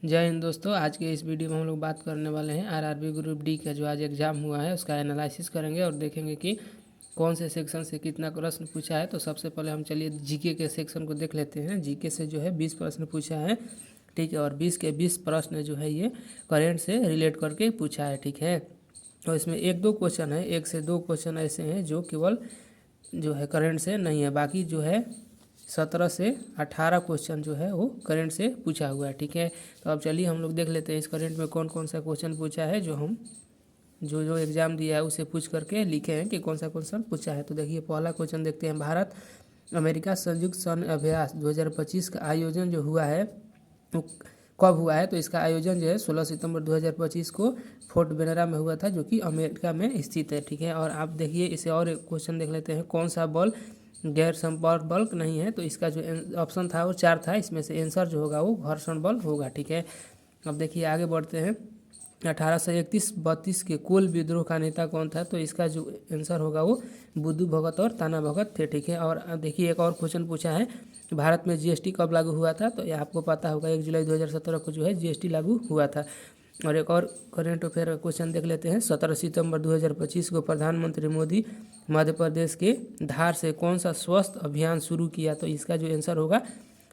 जय हिंद दोस्तों। आज के इस वीडियो में हम लोग बात करने वाले हैं आरआरबी ग्रुप डी का जो आज एग्ज़ाम हुआ है उसका एनालिसिस करेंगे और देखेंगे कि कौन से सेक्शन से कितना प्रश्न पूछा है। तो सबसे पहले हम चलिए जीके के सेक्शन को देख लेते हैं। जीके से जो है 20 प्रश्न पूछा है, ठीक है, और 20 के 20 प्रश्न जो है ये करेंट से रिलेट करके पूछा है, ठीक है। तो इसमें एक दो क्वेश्चन है, 1 से 2 क्वेश्चन ऐसे हैं जो केवल जो है करंट से नहीं है, बाकी जो है 17 से 18 क्वेश्चन जो है वो करंट से पूछा हुआ है, ठीक है। तो अब चलिए हम लोग देख लेते हैं इस करंट में कौन कौन सा क्वेश्चन पूछा है जो हम जो एग्ज़ाम दिया है उसे पूछ करके लिखे हैं कि कौन सा क्वेश्चन पूछा है। तो देखिए पहला क्वेश्चन देखते हैं। भारत अमेरिका संयुक्त सैन्य अभ्यास 2025 का आयोजन जो हुआ है वो कब हुआ है। तो इसका आयोजन जो है 16 सितंबर 2025 को फोर्ट बेनरा में हुआ था, जो कि अमेरिका में स्थित है, ठीक है। और आप देखिए इसे और एक क्वेश्चन देख लेते हैं। कौन सा बल गैर संपर्क बल नहीं है। तो इसका जो ऑप्शन था वो 4 था, इसमें से आंसर जो होगा वो घर्षण बल होगा, ठीक है। अब देखिए आगे बढ़ते हैं। 1831-32 के कोल विद्रोह का नेता कौन था। तो इसका जो आंसर होगा वो बुद्धू भगत और ताना भगत थे, ठीक है। और देखिए एक और क्वेश्चन पूछा है, भारत में जीएसटी कब लागू हुआ था। तो ये आपको पता होगा 1 जुलाई 2017 को जो है जीएसटी लागू हुआ था। और एक और करेंट अफेयर क्वेश्चन देख लेते हैं। 17 सितंबर 2025 को प्रधानमंत्री मोदी मध्य प्रदेश के धार से कौन सा स्वास्थ्य अभियान शुरू किया। तो इसका जो आंसर होगा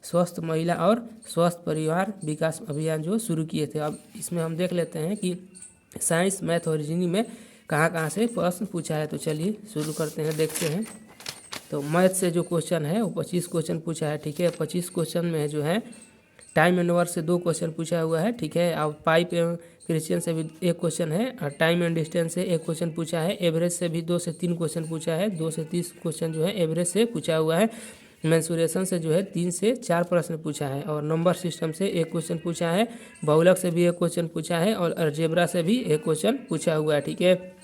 स्वस्थ महिला और स्वस्थ परिवार विकास अभियान जो शुरू किए थे। अब इसमें हम देख लेते हैं कि साइंस, मैथ और रीजनिंग में कहाँ कहाँ से प्रश्न पूछा है। तो चलिए शुरू करते हैं, देखते हैं। तो मैथ से जो क्वेश्चन है वो 25 क्वेश्चन पूछा है, ठीक है। 25 क्वेश्चन में जो है टाइम एंड वर्क से 2 क्वेश्चन पूछा हुआ है, ठीक है। और पाइप एवं क्रिश्चियन से भी 1 क्वेश्चन है, और टाइम एंड डिस्टेंस से 1 क्वेश्चन पूछा है। एवरेज से भी 2 से 3 क्वेश्चन पूछा है। 2 से 30 क्वेश्चन जो है एवरेज से पूछा हुआ है। मेंसुरेशन से जो है 3 से 4 प्रश्न पूछा है। और नंबर सिस्टम से 1 क्वेश्चन पूछा है। बहुलक से भी 1 क्वेश्चन पूछा है। और अलजेब्रा से भी 1 क्वेश्चन पूछा हुआ है, ठीक है।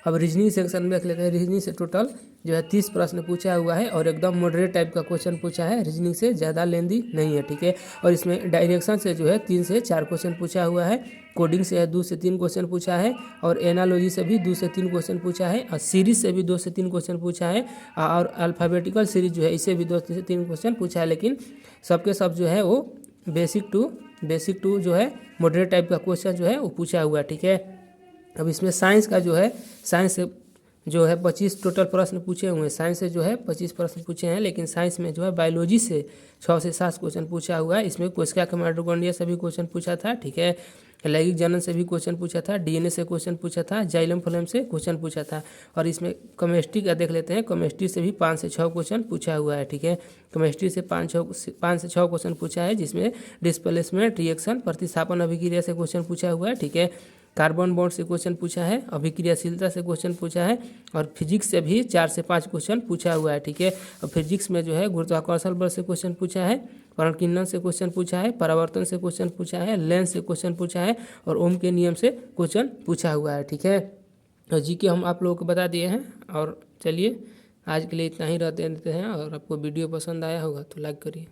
अब रीजनिंग सेक्शन में देख लेते हैं। रीजनिंग से टोटल जो है 30 प्रश्न पूछा हुआ है और एकदम मॉडरेट टाइप का क्वेश्चन पूछा है, रीजनिंग से ज़्यादा लेंदी नहीं है, ठीक है। और इसमें डायरेक्शन से जो है 3 से 4 क्वेश्चन पूछा हुआ है। कोडिंग से 2 से 3 क्वेश्चन पूछा है। और एनालॉजी से भी 2 से 3 क्वेश्चन पूछा है। और सीरीज से भी 2 से 3 क्वेश्चन पूछा है। और अल्फ़ाबेटिकल सीरीज जो है इसे भी 2 से 3 क्वेश्चन पूछा है। लेकिन सबके सब जो है वो बेसिक टू जो है मॉडरेट टाइप का क्वेश्चन जो है वो पूछा हुआ है, ठीक है। अब इसमें साइंस का जो है साइंस से जो है 25 टोटल प्रश्न पूछे हुए हैं। साइंस से जो है 25 प्रश्न पूछे हैं, लेकिन साइंस में जो है बायोलॉजी से 6 से 7 क्वेश्चन पूछा हुआ है। इसमें कोशिका के माइटोकॉन्ड्रिया से भी क्वेश्चन पूछा था, ठीक है। लैंगिक जनन से भी क्वेश्चन पूछा था। डीएनए से क्वेश्चन पूछा था। जाइलम फ्लोएम से क्वेश्चन पूछा था। और इसमें केमिस्ट्री का देख लेते हैं। केमिस्ट्री से भी 5 से 6 क्वेश्चन पूछा हुआ है, ठीक है। केमिस्ट्री से 5 से 6 क्वेश्चन पूछा है, जिसमें डिस्प्लेसमेंट, रिएक्शन, प्रतिस्थापन अभिक्रिया से क्वेश्चन पूछा हुआ है, ठीक है। कार्बन बॉन्ड से क्वेश्चन पूछा है। अभिक्रियाशीलता से क्वेश्चन पूछा है। और फिजिक्स से भी 4 से 5 क्वेश्चन पूछा हुआ है, ठीक है। और फिजिक्स में जो है गुरुत्वाकर्षण बल से क्वेश्चन पूछा है। परावर्तन से क्वेश्चन पूछा है। परावर्तन से क्वेश्चन पूछा है। लेंस से क्वेश्चन पूछा है। और ओम के नियम से क्वेश्चन पूछा हुआ है, ठीक है। और जीके हम आप लोगों को बता दिए हैं। और चलिए आज के लिए इतना ही रहते हैं। और आपको वीडियो पसंद आया होगा तो लाइक करिए।